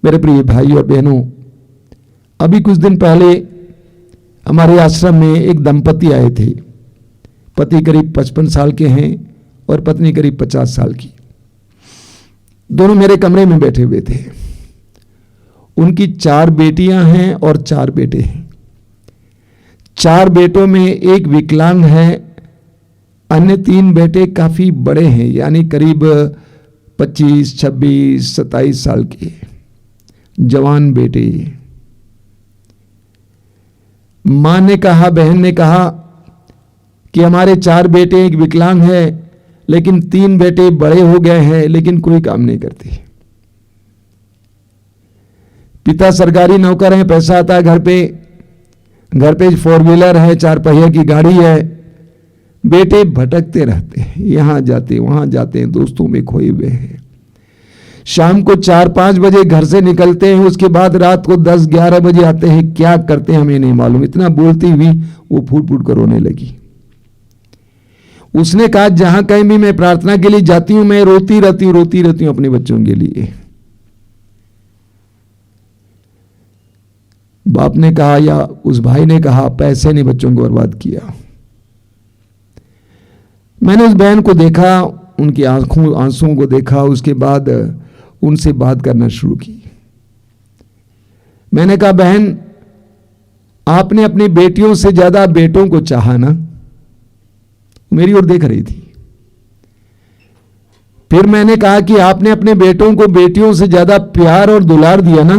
मेरे प्रिय भाई और बहनों, अभी कुछ दिन पहले हमारे आश्रम में एक दंपति आए थे। पति करीब 55 साल के हैं और पत्नी करीब 50 साल की। दोनों मेरे कमरे में बैठे हुए थे। उनकी 4 बेटियां हैं और 4 बेटे हैं। 4 बेटों में एक विकलांग है, अन्य 3 बेटे काफी बड़े हैं, यानी करीब 25, 26, 27 साल के जवान बेटे। मां ने कहा, बहन ने कहा कि हमारे 4 बेटे, एक विकलांग है, लेकिन 3 बेटे बड़े हो गए हैं, लेकिन कोई काम नहीं करते। पिता सरकारी नौकर है, पैसा आता है घर पे 4 व्हीलर है, 4 पहिया की गाड़ी है। बेटे भटकते रहते हैं, यहां जाते वहां जाते हैं, दोस्तों में खोए हुए हैं। शाम को 4-5 बजे घर से निकलते हैं, उसके बाद रात को 10-11 बजे आते हैं। क्या करते हैं हमें नहीं मालूम। इतना बोलती हुई वो फूट फूट कर रोने लगी। उसने कहा, जहां कहीं भी मैं प्रार्थना के लिए जाती हूं, मैं रोती रहती हूं अपने बच्चों के लिए। बाप ने कहा या उस भाई ने कहा, पैसे ने बच्चों को बर्बाद किया। मैंने उस बहन को देखा, उनकी आंसुओं को देखा, उसके बाद उनसे बात करना शुरू की। मैंने कहा, बहन, आपने अपनी बेटियों से ज्यादा बेटों को चाहा ना? मेरी ओर देख रही थी। फिर मैंने कहा कि आपने अपने बेटों को बेटियों से ज्यादा प्यार और दुलार दिया ना?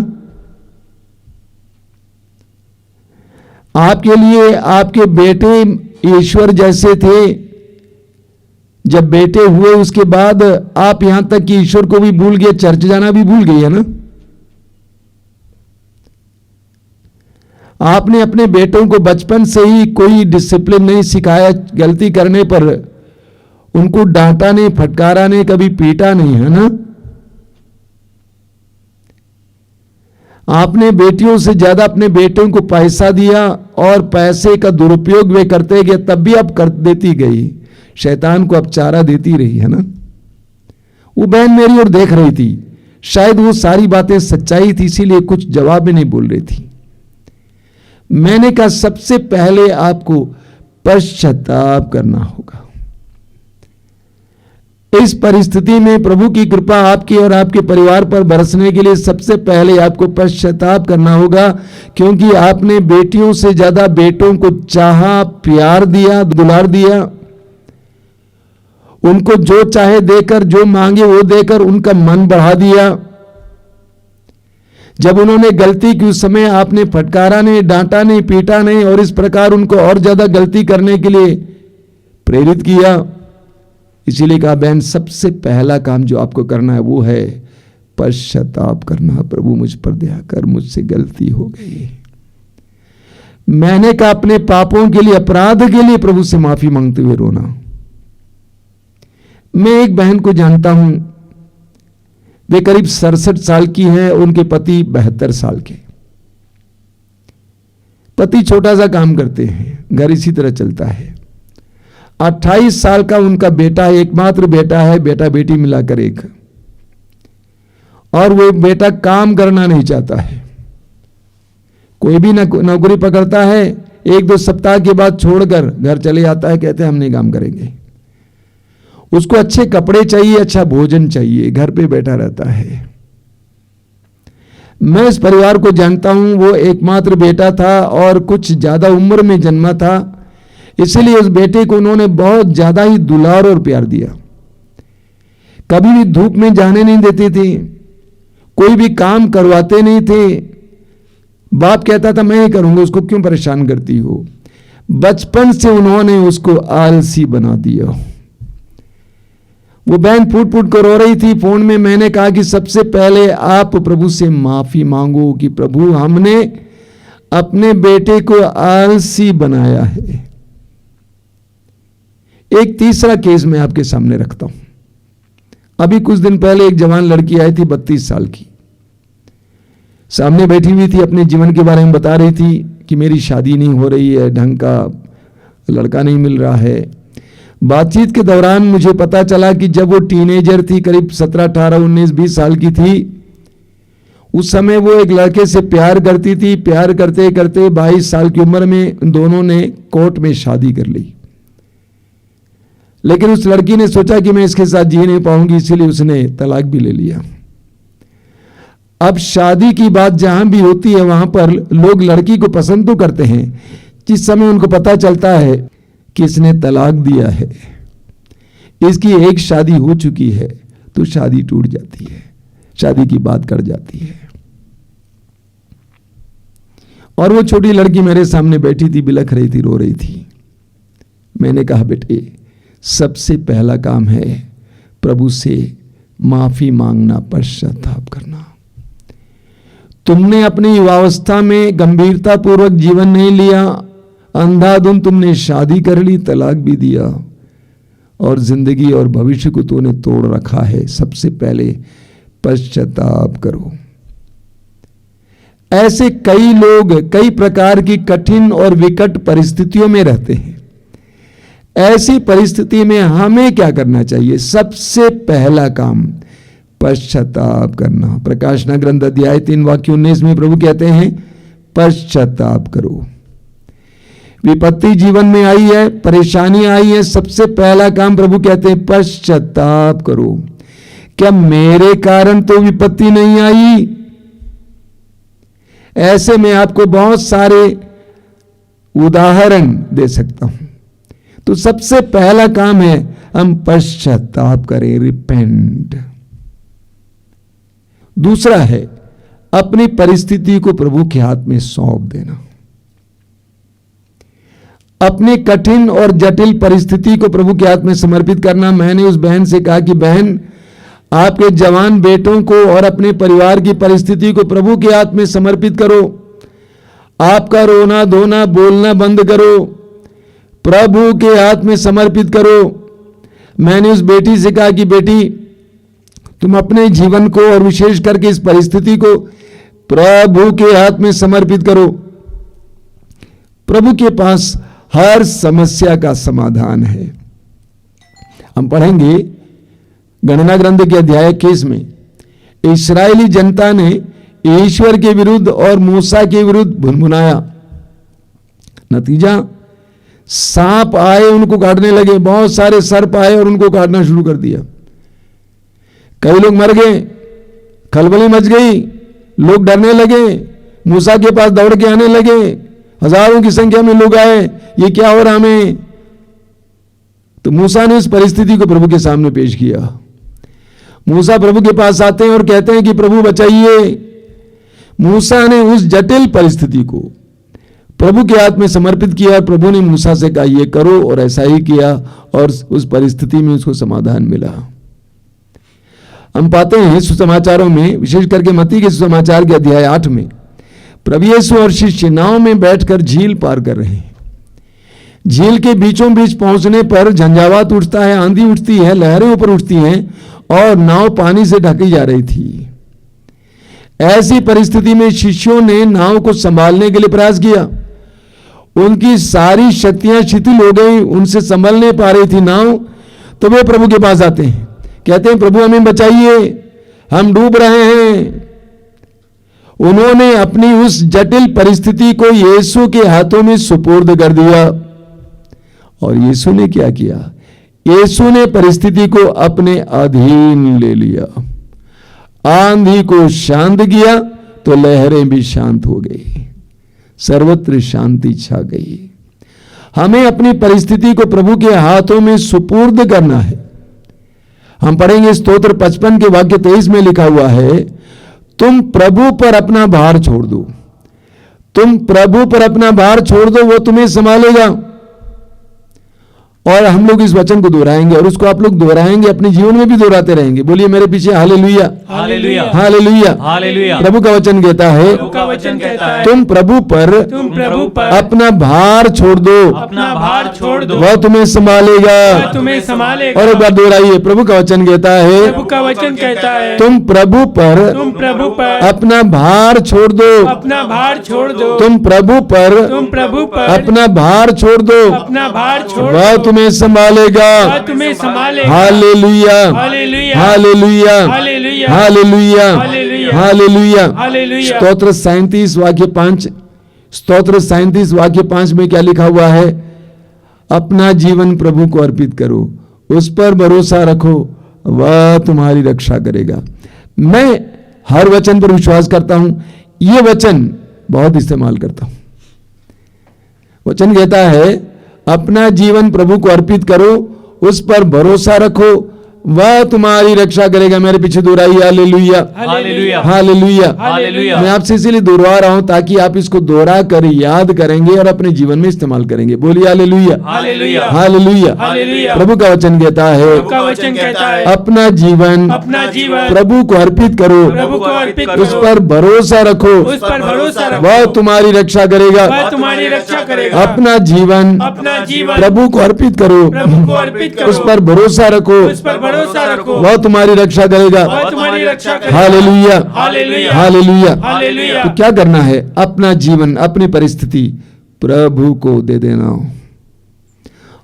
आपके लिए आपके बेटे ईश्वर जैसे थे। जब बेटे हुए उसके बाद आप यहां तक कि ईश्वर को भी भूल गए, चर्च जाना भी भूल गई है ना? आपने अपने बेटों को बचपन से ही कोई डिसिप्लिन नहीं सिखाया। गलती करने पर उनको डांटा नहीं, फटकारा नहीं, कभी पीटा नहीं, है ना? आपने बेटियों से ज्यादा अपने बेटों को पैसा दिया और पैसे का दुरुपयोग वे करते गए, तब भी अब कर देती गई। शैतान को अब चारा देती रही, है ना? वो बहन मेरी ओर देख रही थी। शायद वो सारी बातें सच्चाई थी, इसीलिए कुछ जवाब भी नहीं बोल रही थी। मैंने कहा, सबसे पहले आपको पश्चाताप करना होगा। इस परिस्थिति में प्रभु की कृपा आपकी और आपके परिवार पर बरसने के लिए सबसे पहले आपको पश्चाताप करना होगा, क्योंकि आपने बेटियों से ज्यादा बेटों को चाहा, प्यार दिया, दुलार दिया। उनको जो चाहे देकर, जो मांगे वो देकर उनका मन बढ़ा दिया। जब उन्होंने गलती की उस समय आपने फटकारा नहीं, डांटा नहीं, पीटा नहीं और इस प्रकार उनको और ज्यादा गलती करने के लिए प्रेरित किया। इसीलिए कहा, बहन, सबसे पहला काम जो आपको करना है वो है पश्चाताप करना। प्रभु मुझ पर दया कर, मुझसे गलती हो गई। मैंने कहा, अपने पापों के लिए, अपराध के लिए प्रभु से माफी मांगते हुए रोना। मैं एक बहन को जानता हूं, वे करीब 67 साल की है, उनके पति 72 साल के। पति छोटा सा काम करते हैं, घर इसी तरह चलता है। 28 साल का उनका बेटा है, एकमात्र बेटा है, बेटा बेटी मिलाकर एक। और वो बेटा काम करना नहीं चाहता है। कोई भी नौकरी पकड़ता है, 1-2 सप्ताह के बाद छोड़कर घर चले जाता है, कहते हैं हम नहीं काम करेंगे। उसको अच्छे कपड़े चाहिए, अच्छा भोजन चाहिए, घर पे बैठा रहता है। मैं इस परिवार को जानता हूं, वो एकमात्र बेटा था और कुछ ज्यादा उम्र में जन्मा था, इसलिए उस बेटे को उन्होंने बहुत ज्यादा ही दुलार और प्यार दिया। कभी भी धूप में जाने नहीं देते थे, कोई भी काम करवाते नहीं थे। बाप कहता था, मैं ही करूंगा, उसको क्यों परेशान करती हो? बचपन से उन्होंने उसको आलसी बना दिया। वो बहन फूट फूट कर रो रही थी फोन में। मैंने कहा कि सबसे पहले आप प्रभु से माफी मांगो कि प्रभु, हमने अपने बेटे को आलसी बनाया है। एक तीसरा केस मैं आपके सामने रखता हूं। अभी कुछ दिन पहले एक जवान लड़की आई थी, 32 साल की, सामने बैठी हुई थी, अपने जीवन के बारे में बता रही थी कि मेरी शादी नहीं हो रही है, ढंग का लड़का नहीं मिल रहा है। बातचीत के दौरान मुझे पता चला कि जब वो टीनेजर थी, करीब 17, 18, 19, 20 साल की थी, उस समय वो एक लड़के से प्यार करती थी। प्यार करते करते 22 साल की उम्र में दोनों ने कोर्ट में शादी कर ली। लेकिन उस लड़की ने सोचा कि मैं इसके साथ जी नहीं पाऊंगी, इसीलिए उसने तलाक भी ले लिया। अब शादी की बात जहां भी होती है वहां पर लोग लड़की को पसंद तो करते हैं। जिस समय उनको पता चलता है कि इसने तलाक दिया है, इसकी एक शादी हो चुकी है, तो शादी टूट जाती है, शादी की बात कर जाती है। और वो छोटी लड़की मेरे सामने बैठी थी, बिलख रही थी, रो रही थी। मैंने कहा बेटे, सबसे पहला काम है प्रभु से माफी मांगना, पश्चाताप करना। तुमने अपनी युवावस्था में गंभीरता पूर्वक जीवन नहीं लिया, अंधाधुंध तुमने शादी कर ली, तलाक भी दिया और जिंदगी और भविष्य को तूने तोड़ रखा है। सबसे पहले पश्चाताप करो। ऐसे कई लोग कई प्रकार की कठिन और विकट परिस्थितियों में रहते हैं। ऐसी परिस्थिति में हमें क्या करना चाहिए? सबसे पहला काम पश्चाताप करना। प्रकाशना ग्रंथ अध्याय 3 वाक्य 19 में प्रभु कहते हैं पश्चाताप करो। विपत्ति जीवन में आई है, परेशानी आई है, सबसे पहला काम प्रभु कहते हैं पश्चाताप करो। क्या मेरे कारण तो विपत्ति नहीं आई? ऐसे में आपको बहुत सारे उदाहरण दे सकता हूं। तो सबसे पहला काम है हम पश्चाताप करें, रिपेंट। दूसरा है अपनी परिस्थिति को प्रभु के हाथ में सौंप देना। अपनी कठिन और जटिल परिस्थिति को प्रभु के हाथ में समर्पित करना। मैंने उस बहन से कहा कि बहन, आपके जवान बेटों को और अपने परिवार की परिस्थिति को प्रभु के हाथ में समर्पित करो। आपका रोना धोना बोलना बंद करो, प्रभु के हाथ में समर्पित करो। मैंने उस बेटी से कहा कि बेटी, तुम अपने जीवन को और विशेष करके इस परिस्थिति को प्रभु के हाथ में समर्पित करो। प्रभु के पास हर समस्या का समाधान है। हम पढ़ेंगे गणना ग्रंथ के अध्याय 21 में इस्राएली जनता ने ईश्वर के विरुद्ध और मूसा के विरुद्ध भुनभुनाया। नतीजा, सांप आए, उनको काटने लगे। बहुत सारे सर्प आए और उनको काटना शुरू कर दिया। कई लोग मर गए, खलबली मच गई, लोग डरने लगे, मूसा के पास दौड़ के आने लगे। हजारों की संख्या में लोग आए, ये क्या हो रहा हमें? तो मूसा ने इस परिस्थिति को प्रभु के सामने पेश किया। मूसा प्रभु के पास आते हैं और कहते हैं कि प्रभु बचाइए। मूसा ने उस जटिल परिस्थिति को प्रभु के हाथ में समर्पित किया। प्रभु ने मूसा से कहा ये करो, और ऐसा ही किया और उस परिस्थिति में उसको समाधान मिला। हम पाते हैं सुसमाचारों में, विशेष करके मत्ती के सुसमाचार के अध्याय 8 में प्रभु यीशु और शिष्य नाव में बैठकर झील पार कर रहे हैं। झील के बीचों बीच पहुंचने पर झंझावात उठता है, आंधी उठती है, लहरें ऊपर उठती हैं और नाव पानी से ढकी जा रही थी। ऐसी परिस्थिति में शिष्यों ने नाव को संभालने के लिए प्रयास किया। उनकी सारी शक्तियां शिथिल हो गई, उनसे संभल नहीं पा रही थी नाव। तो वे प्रभु के पास आते हैं, कहते हैं प्रभु हमें बचाइए, हम डूब रहे हैं। उन्होंने अपनी उस जटिल परिस्थिति को यीशु के हाथों में सुपुर्द कर दिया। और यीशु ने क्या किया? यीशु ने परिस्थिति को अपने अधीन ले लिया। आंधी को शांत किया तो लहरें भी शांत हो गई, सर्वत्र शांति छा गई। हमें अपनी परिस्थिति को प्रभु के हाथों में सुपुर्द करना है। हम पढ़ेंगे स्तोत्र 55 के वाक्य 23 में लिखा हुआ है, तुम प्रभु पर अपना भार छोड़ दो। तुम प्रभु पर अपना भार छोड़ दो, वो तुम्हें संभालेगा। और हम लोग इस वचन को दोहराएंगे और उसको आप लोग दोहराएंगे, अपने जीवन में भी दोहराते रहेंगे। बोलिए मेरे पीछे हालेलुया, हालेलुया, हालेलुया, हालेलुया। प्रभु का वचन कहता है, तुम प्रभु पर अपना भार छोड़ दो, अपना भार छोड़ दो, वह तुम्हें संभालेगा। तुम्हें संभालेगा। और एक बार दोहराइए, प्रभु का वचन कहता है, प्रभु का वचन कहता है, तुम प्रभु पर अपना भार छोड़ दो, अपना भार छोड़ दो, तुम प्रभु पर अपना भार छोड़ दो, अपना भार छोड़ वह दो, तुम्हें संभालेगा। तुम्हें संभालेगा। Hallelujah, hallelujah, hallelujah, hallelujah, hallelujah, hallelujah. Hallelujah. Hallelujah. स्तोत्र 37 वाक्य 5, स्तोत्र 37 वाक्य 5 में क्या लिखा हुआ है? अपना जीवन प्रभु को अर्पित करो, उस पर भरोसा रखो, वह तुम्हारी रक्षा करेगा। मैं हर वचन पर विश्वास करता हूं, यह वचन बहुत इस्तेमाल करता हूं। वचन कहता है अपना जीवन प्रभु को अर्पित करो, उस पर भरोसा रखो, वह तुम्हारी रक्षा करेगा। मेरे पीछे दोहराइए हालेलुया, हालेलुया। हालेलुया। हालेलुया। मैं आपसे इसीलिए दोहरा रहा हूं ताकि आप इसको दोहरा कर याद करेंगे और अपने जीवन में इस्तेमाल करेंगे। बोलिए हालेलुया, हालेलुया। हालेलुया। हालेलुया। प्रभु का वचन कहता है प्रभु का वचन कहता है अपना जीवन अपना जीवन प्रभु को अर्पित करो, प्रभु को अर्पित उस करो, पर भरोसा रखो, उस पर भरोसा रखो, वह तुम्हारी रक्षा करेगा। वह तुम्हारी रक्षा करेगा। अपना जीवन अपना जीवन प्रभु को अर्पित करो, प्रभु को अर्पित करो, उस पर भरोसा रखो, उस पर भरोसा रखो, वह तुम्हारी रक्षा करेगा। वह तुम्हारी रक्षा करेगा। Hallelujah, hallelujah. हालेलुया। हालेलुया। तो क्या करना है? अपना जीवन, अपनी परिस्थिति प्रभु को दे देना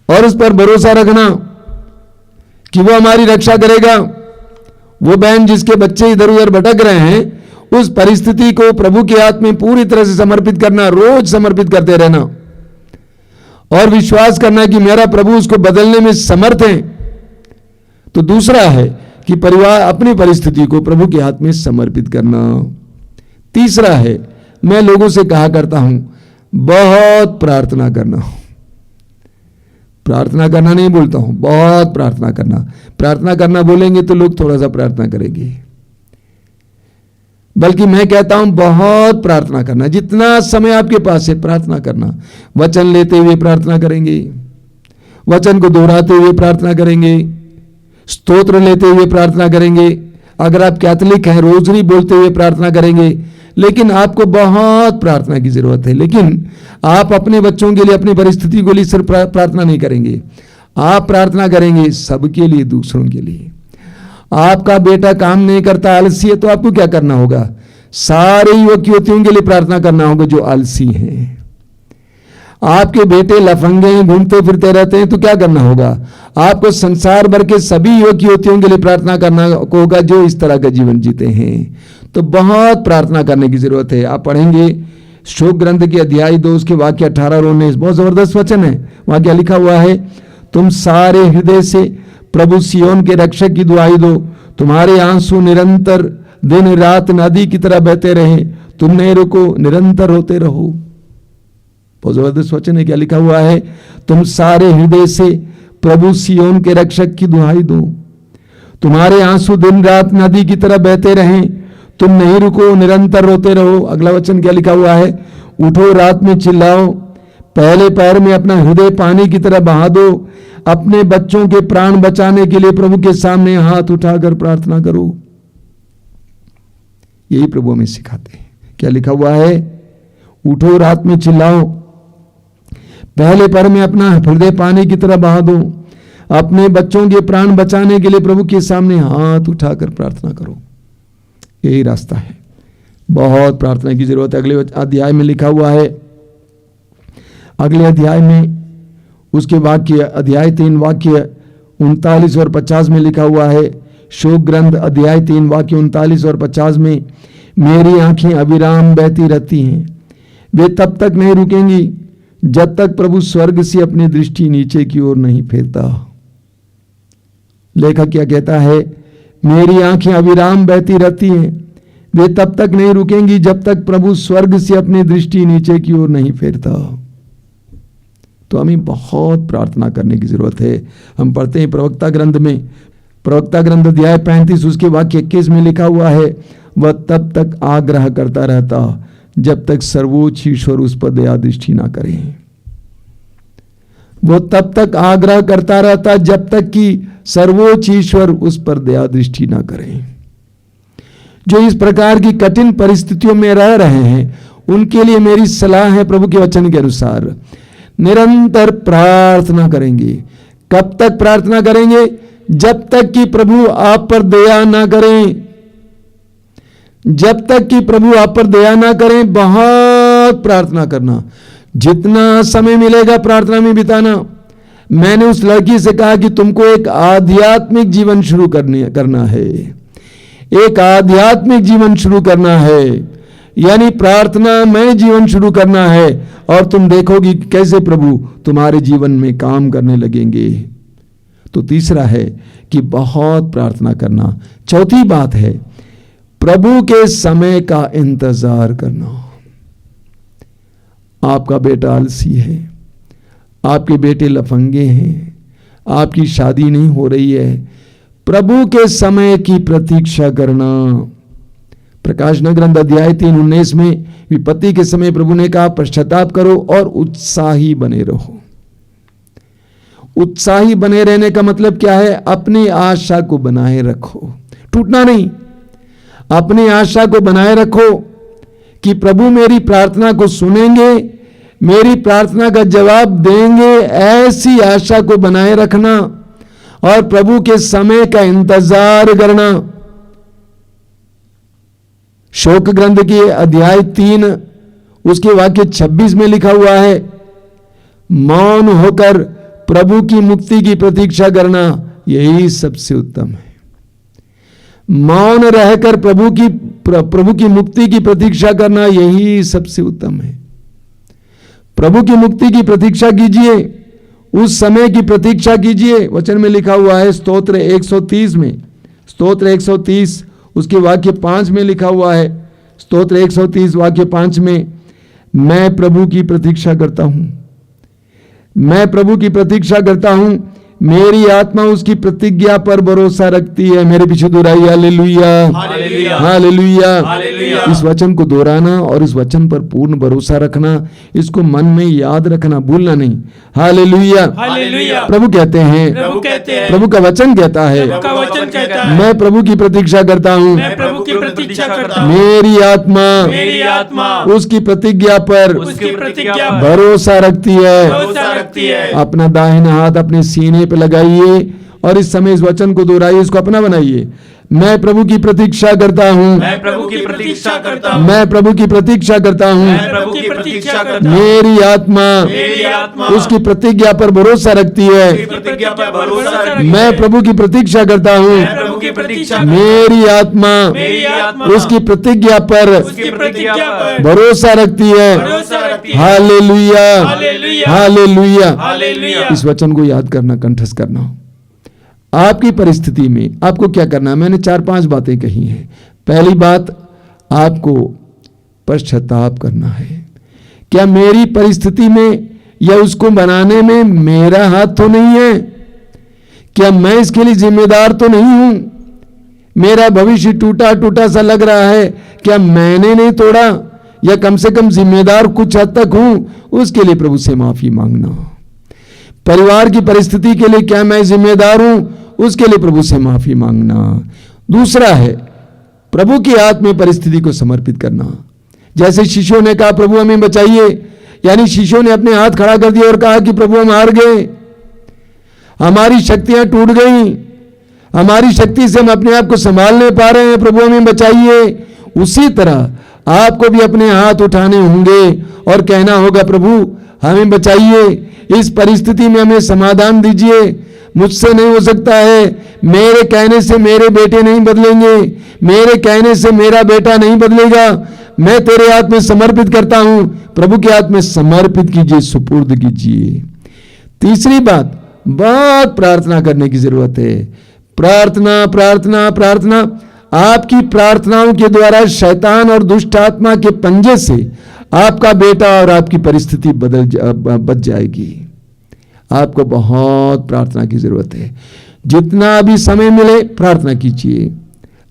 और उस पर भरोसा रखना कि वो हमारी रक्षा करेगा। वो बहन जिसके बच्चे इधर उधर भटक रहे हैं, उस परिस्थिति को प्रभु के हाथ में पूरी तरह से समर्पित करना, रोज समर्पित करते रहना और विश्वास करना कि मेरा प्रभु उसको बदलने में समर्थ है। तो दूसरा है कि परिवार अपनी परिस्थिति को प्रभु के हाथ में समर्पित करना। तीसरा है, मैं लोगों से कहा करता हूं बहुत प्रार्थना करना। प्रार्थना करना नहीं बोलता हूं, बहुत प्रार्थना करना। प्रार्थना करना बोलेंगे तो लोग थोड़ा सा प्रार्थना करेंगे, बल्कि मैं कहता हूं बहुत प्रार्थना करना। जितना समय आपके पास है प्रार्थना करना। वचन लेते हुए प्रार्थना करेंगे, वचन को दोहराते हुए प्रार्थना करेंगे, स्तोत्र लेते हुए प्रार्थना करेंगे। अगर आप कैथोलिक हैं, रोजरी बोलते हुए प्रार्थना करेंगे। लेकिन आपको बहुत प्रार्थना की जरूरत है। लेकिन आप अपने बच्चों के लिए, अपनी परिस्थिति के लिए सिर्फ प्रार्थना नहीं करेंगे, आप प्रार्थना करेंगे सबके लिए, दूसरों के लिए। आपका बेटा काम नहीं करता, आलसी है, तो आपको क्या करना होगा? सारे युवक युवतियों के लिए प्रार्थना करना होगा जो आलसी हैं। आपके बेटे लफंगे घूमते फिरते रहते हैं तो क्या करना होगा? आपको संसार भर के सभी युवक युवतियों के लिए प्रार्थना करना होगा जो इस तरह का जीवन जीते हैं। तो बहुत प्रार्थना करने की जरूरत है। आप पढ़ेंगे शोक ग्रंथ के अध्याय 2 उसके वाक्य 18 और 19, बहुत जबरदस्त वचन है। वहां क्या लिखा हुआ है? तुम सारे हृदय से प्रभु सियोन के रक्षक की दुआई दो, तुम्हारे आंसू निरंतर दिन रात नदी की तरह बहते रहे, तुम नहीं रुको, निरंतर होते रहो। बहुत जबरदस्त वचन है। क्या लिखा हुआ है? तुम सारे हृदय से प्रभु सियोन के रक्षक की दुहाई दो, तुम्हारे आंसू दिन रात नदी की तरह बहते रहें, तुम नहीं रुको, निरंतर रोते रहो। अगला वचन क्या लिखा हुआ है? उठो रात में चिल्लाओ, पहले पैर में अपना हृदय पानी की तरह बहा दो, अपने बच्चों के प्राण बचाने के लिए प्रभु के सामने हाथ उठाकर प्रार्थना करो। यही प्रभु हमें सिखाते हैं। क्या लिखा हुआ है? उठो रात में चिल्लाओ, पहले पैर में अपना हृदय पानी की तरह बहा दो, अपने बच्चों के प्राण बचाने के लिए प्रभु के सामने हाथ उठाकर प्रार्थना करो। यही रास्ता है। बहुत प्रार्थना की जरूरत है। अगले अध्याय में लिखा हुआ है, अगले अध्याय में उसके वाक्य अध्याय 3 वाक्य 39 और 50 में लिखा हुआ है। शोक ग्रंथ अध्याय 3 वाक्य 39 और 50 में, मेरी आंखें अविराम बहती रहती हैं, वे तब तक नहीं रुकेंगी जब तक प्रभु स्वर्ग से अपनी दृष्टि नीचे की ओर नहीं फेरता। लेखक क्या कहता है? मेरी आंखें अविराम बहती रहती हैं, वे तब तक नहीं रुकेंगी जब तक प्रभु स्वर्ग से अपनी दृष्टि नीचे की ओर नहीं फेरता। तो हमें बहुत प्रार्थना करने की जरूरत है। हम पढ़ते हैं प्रवक्ता ग्रंथ में, प्रवक्ता ग्रंथ अध्याय 35 उसके वाक्य 21 में लिखा हुआ है, वह तब तक आग्रह करता रहता जब तक सर्वोच्च ईश्वर उस पर दया दृष्टि ना करे। वो तब तक आग्रह करता रहता जब तक कि सर्वोच्च ईश्वर उस पर दया दृष्टि ना करे। जो इस प्रकार की कठिन परिस्थितियों में रह रहे हैं उनके लिए मेरी सलाह है, प्रभु के वचन के अनुसार निरंतर प्रार्थना करेंगे। कब तक प्रार्थना करेंगे? जब तक कि प्रभु आप पर दया ना करें। जब तक कि प्रभु आप पर दया ना करें, बहुत प्रार्थना करना। जितना समय मिलेगा प्रार्थना में बिताना। मैंने उस लड़की से कहा कि तुमको एक आध्यात्मिक जीवन शुरू करना है, एक आध्यात्मिक जीवन शुरू करना है, यानी प्रार्थना में जीवन शुरू करना है, और तुम देखोगी कैसे प्रभु तुम्हारे जीवन में काम करने लगेंगे। तो तीसरा है कि बहुत प्रार्थना करना। चौथी बात है प्रभु के समय का इंतजार करना। आपका बेटा आलसी है, आपके बेटे लफंगे हैं, आपकी शादी नहीं हो रही है, प्रभु के समय की प्रतीक्षा करना। प्रकाशना ग्रंथ अध्याय 3:19 में विपत्ति के समय प्रभु ने कहा पश्चाताप करो और उत्साही बने रहो। उत्साही बने रहने का मतलब क्या है? अपनी आशा को बनाए रखो, टूटना नहीं। अपनी आशा को बनाए रखो कि प्रभु मेरी प्रार्थना को सुनेंगे, मेरी प्रार्थना का जवाब देंगे, ऐसी आशा को बनाए रखना और प्रभु के समय का इंतजार करना। शोक ग्रंथ के अध्याय 3 उसके वाक्य 26 में लिखा हुआ है, मौन होकर प्रभु की मुक्ति की प्रतीक्षा करना यही सबसे उत्तम है। मौन रहकर प्रभु की मुक्ति की प्रतीक्षा करना यही सबसे उत्तम है। प्रभु की मुक्ति की प्रतीक्षा कीजिए, उस समय की प्रतीक्षा कीजिए। वचन में लिखा हुआ है स्तोत्र 130 में, स्तोत्र 130 उसके वाक्य 5 में लिखा हुआ है, स्तोत्र 130 वाक्य 5 में, मैं प्रभु की प्रतीक्षा करता हूं, मैं प्रभु की प्रतीक्षा करता हूं, मेरी आत्मा उसकी प्रतिज्ञा पर भरोसा रखती है। मेरे पीछे दोहराइए हालेलुया, हालेलुया, हालेलुया। हालेलुया। इस वचन को दोहराना और इस वचन पर पूर्ण भरोसा रखना, इसको मन में याद रखना, भूलना नहीं। Hallelujah, hallelujah. प्रभु कहते हैं, प्रभु कहते हैं, प्रभु का वचन कहता है, प्रभु का वचन कहता है, मैं प्रभु की प्रतीक्षा करता हूँ, मैं प्रभु की प्रतीक्षा करता हूँ, मेरी आत्मा उसकी प्रतिज्ञा पर उसकी प्रतिज्ञा पर भरोसा रखती है। भरोसा रखती है। अपना दाहिना हाथ अपने सीने पे लगाइए और इस समय इस वचन को दोहराइए, इसको अपना बनाइए। मैं प्रभु की प्रतीक्षा करता हूँ, मैं प्रभु की प्रतीक्षा करता हूँ, मैं प्रभु की प्रतीक्षा करता हूँ, मैं प्रभु की प्रतीक्षा करता हूँ, मेरी आत्मा उसकी प्रतिज्ञा पर भरोसा रखती है। उसकी प्रतिज्ञा पर भरोसा रखती है। मैं प्रभु की प्रतीक्षा करता हूँ, मैं प्रभु की प्रतीक्षा मेरी आत्मा उसकी प्रतिज्ञा पर उसकी प्रतिज्ञा पर भरोसा रखती है। भरोसा रखती है। Hallelujah, hallelujah, hallelujah. हालेलुया। इस वचन को याद करना, कंठस्थ करना। आपकी परिस्थिति में आपको क्या करना है? मैंने 4-5 बातें कही हैं। पहली बात, आपको पश्चाताप करना है। क्या मेरी परिस्थिति में या उसको बनाने में मेरा हाथ तो नहीं है? क्या मैं इसके लिए जिम्मेदार तो नहीं हूं? मेरा भविष्य टूटा टूटा सा लग रहा है, क्या मैंने नहीं तोड़ा? या कम से कम जिम्मेदार कुछ हद तक हूं? उसके लिए प्रभु से माफी मांगना। परिवार की परिस्थिति के लिए क्या मैं जिम्मेदार हूं? उसके लिए प्रभु से माफी मांगना। दूसरा है प्रभु की हाथ में परिस्थिति को समर्पित करना। जैसे शिष्यों ने कहा प्रभु हमें बचाइए, यानी शिष्यों ने अपने हाथ खड़ा कर दिया और कहा कि प्रभु हम हार गए, हमारी शक्तियां टूट गई, हमारी शक्ति से हम अपने आप को संभाल नहीं पा रहे हैं, प्रभु हमें बचाइए। उसी तरह आपको भी अपने हाथ उठाने होंगे और कहना होगा प्रभु हमें बचाइए, इस परिस्थिति में हमें समाधान दीजिए, मुझसे नहीं हो सकता है, मेरे कहने से मेरे बेटे नहीं बदलेंगे, मेरे कहने से मेरा बेटा नहीं बदलेगा, मैं तेरे हाथ में समर्पित करता हूं। प्रभु के हाथ में समर्पित कीजिए, सुपुर्द कीजिए। तीसरी बात, बहुत प्रार्थना करने की जरूरत है। प्रार्थना प्रार्थना प्रार्थना। आपकी प्रार्थनाओं के द्वारा शैतान और दुष्ट आत्मा के पंजे से आपका बेटा और आपकी परिस्थिति बच जाएगी। आपको बहुत प्रार्थना की जरूरत है। जितना भी समय मिले प्रार्थना कीजिए।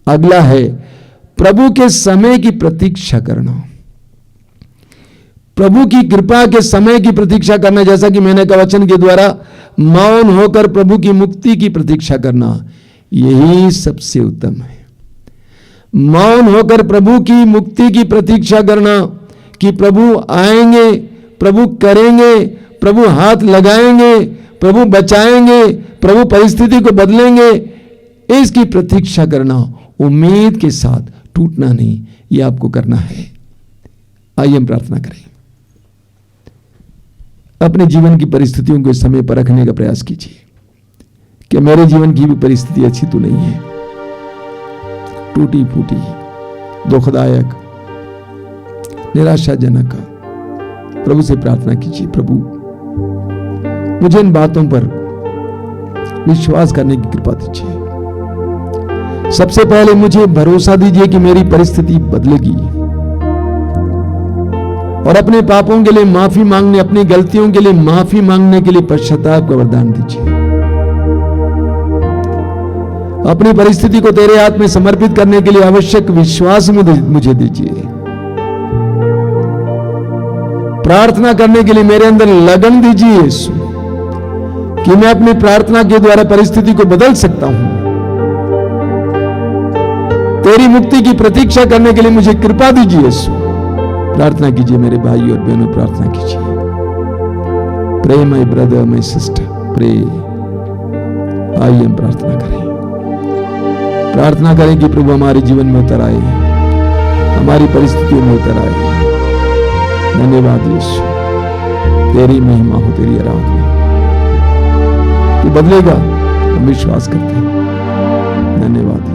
अगला है प्रभु के समय की प्रतीक्षा करना, प्रभु की कृपा के समय की प्रतीक्षा करना। जैसा कि मैंने कहा वचन के द्वारा मौन होकर प्रभु की मुक्ति की प्रतीक्षा करना, यही सबसे उत्तम है। मौन होकर प्रभु की मुक्ति की प्रतीक्षा करना कि प्रभु आएंगे, प्रभु करेंगे, प्रभु हाथ लगाएंगे, प्रभु बचाएंगे, प्रभु परिस्थिति को बदलेंगे, इसकी प्रतीक्षा करना, उम्मीद के साथ, टूटना नहीं, यह आपको करना है। आइए हम प्रार्थना करें। अपने जीवन की परिस्थितियों को इस समय पर रखने का प्रयास कीजिए कि मेरे जीवन की भी परिस्थिति अच्छी तो नहीं है। टूटी फूटी, दुखदायक, निराशाजनक, प्रभु से प्रार्थना कीजिए, प्रभु मुझे इन बातों पर विश्वास करने की कृपा दीजिए। सबसे पहले मुझे भरोसा दीजिए कि मेरी परिस्थिति बदलेगी, और अपने पापों के लिए माफी मांगने, अपनी गलतियों के लिए माफी मांगने के लिए पश्चाताप का वरदान दीजिए। अपनी परिस्थिति को तेरे हाथ में समर्पित करने के लिए आवश्यक विश्वास मुझे दीजिए। प्रार्थना करने के लिए मेरे अंदर लगन दीजिए यीशु, कि मैं अपनी प्रार्थना के द्वारा परिस्थिति को बदल सकता हूं। तेरी मुक्ति की प्रतीक्षा करने के लिए मुझे कृपा दीजिए यीशु। प्रार्थना कीजिए मेरे भाई और बहनों, प्रार्थना कीजिए। Pray my brother, my sister, pray. आइए हम प्रार्थना करें। प्रार्थना करें कि प्रभु हमारे जीवन में उतर आए, हमारी परिस्थितियों में उतर आए। धन्यवाद यीशु, तेरी महिमा हो, तेरी आराधना। तू बदलेगा, हम विश्वास करते हैं। धन्यवाद।